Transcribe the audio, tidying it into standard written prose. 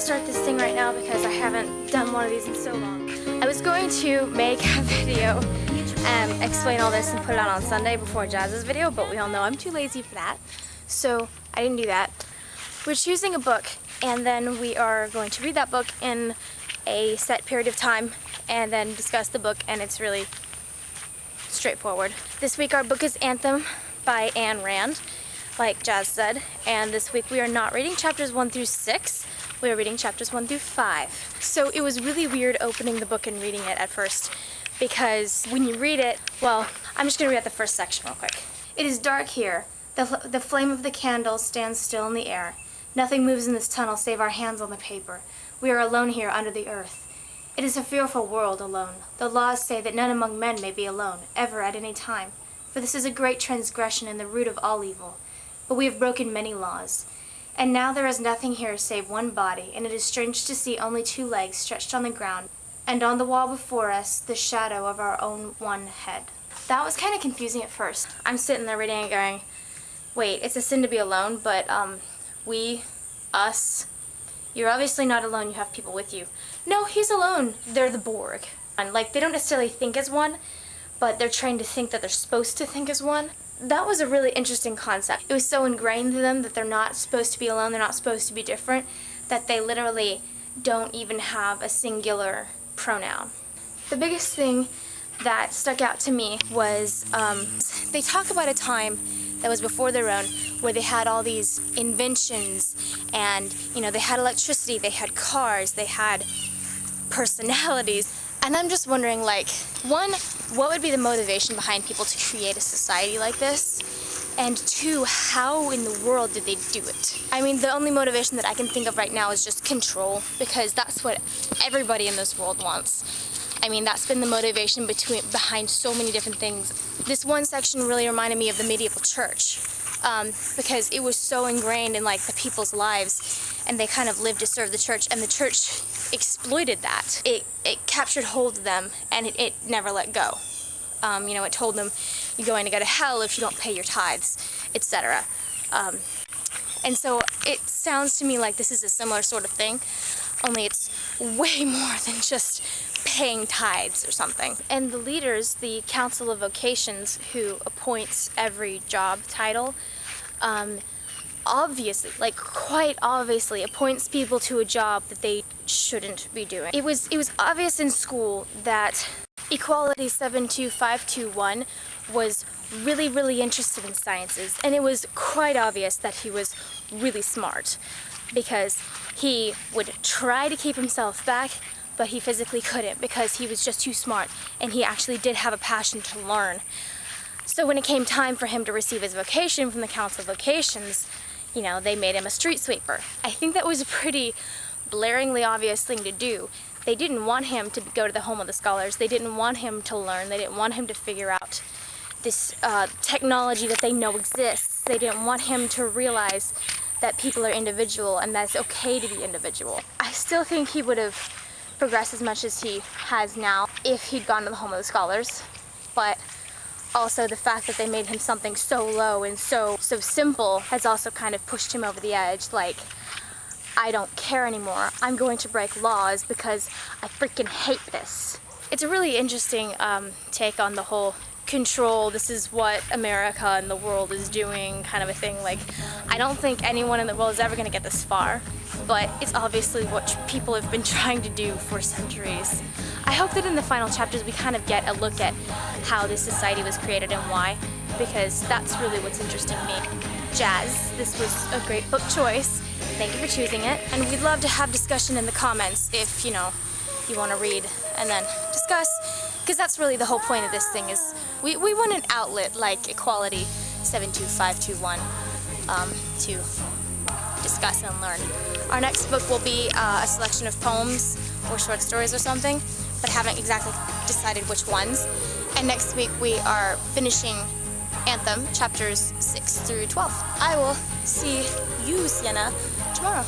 start this thing right now because I haven't done one of these in so long. I was going to make a video and explain all this and put it out on Sunday before Jazz's video, but we all know I'm too lazy for that, so I didn't do that. We're choosing a book, and then we are going to read that book in a set period of time and then discuss the book, and it's really straightforward. This week our book is Anthem by Ayn Rand, like Jazz said, and this week we are not reading chapters 1 through 6, we are reading chapters 1 through 5. So it was really weird opening the book and reading it at first, because when you read it, well, I'm just going to read out the first section real quick. It is dark here. The flame of the candle stands still in the air. Nothing moves in this tunnel save our hands on the paper. We are alone here under the earth. It is a fearful world alone. The laws say that none among men may be alone, ever at any time, for this is a great transgression and the root of all evil. But we have broken many laws. And now there is nothing here save one body, and it is strange to see only 2 legs stretched on the ground, and on the wall before us the shadow of our own one head. That was kind of confusing at first. I'm sitting there reading and going, wait, it's a sin to be alone, but we, us, you're obviously not alone, you have people with you. No, he's alone. They're the Borg. And like, they don't necessarily think as one, but they're trained to think that they're supposed to think as one. That was a really interesting concept. It was so ingrained in them that they're not supposed to be alone, they're not supposed to be different, that they literally don't even have a singular pronoun. The biggest thing that stuck out to me was they talk about a time that was before their own, where they had all these inventions, and they had electricity, they had cars, they had personalities, and I'm just wondering, like, one, what would be the motivation behind people to create a society like this, and 2, how in the world did they do it? I mean, the only motivation that I can think of right now is just control, because that's what everybody in this world wants. I mean, that's been the motivation behind so many different things. This one section really reminded me of the medieval church, because it was so ingrained in like the people's lives, and they kind of lived to serve the church, and the church exploited that. It captured hold of them, and it never let go. It told them you're going to go to hell if you don't pay your tithes, etc. And so it sounds to me like this is a similar sort of thing, only it's way more than just paying tithes or something. And the leaders, the Council of Vocations, who appoints every job title, obviously, like quite obviously, appoints people to a job that they shouldn't be doing. It was obvious in school that Equality 72521 was really, really interested in sciences, and it was quite obvious that he was really smart, because he would try to keep himself back, but he physically couldn't because he was just too smart, and he actually did have a passion to learn. So when it came time for him to receive his vocation from the Council of Vocations, they made him a street sweeper. I think that was a pretty blaringly obvious thing to do. They didn't want him to go to the home of the scholars. They didn't want him to learn. They didn't want him to figure out this technology that they know exists. They didn't want him to realize that people are individual and that it's okay to be individual. I still think he would have progressed as much as he has now if he'd gone to the home of the scholars, but also the fact that they made him something so low and so simple has also kind of pushed him over the edge. Like, I don't care anymore. I'm going to break laws because I freaking hate this. It's a really interesting take on the whole control, this is what America and the world is doing kind of a thing. Like, I don't think anyone in the world is ever going to get this far, but it's obviously what people have been trying to do for centuries. I hope that in the final chapters we kind of get a look at how this society was created and why, because that's really what's interesting me. Jazz, this was a great book choice. Thank you for choosing it, and we'd love to have discussion in the comments if, you want to read and then discuss, because that's really the whole point of this thing is we want an outlet like Equality 72521 to discuss and learn. Our next book will be a selection of poems or short stories or something, but haven't exactly decided which ones. And next week we are finishing Anthem, chapters 6 through 12. I will see you, Sienna, tomorrow.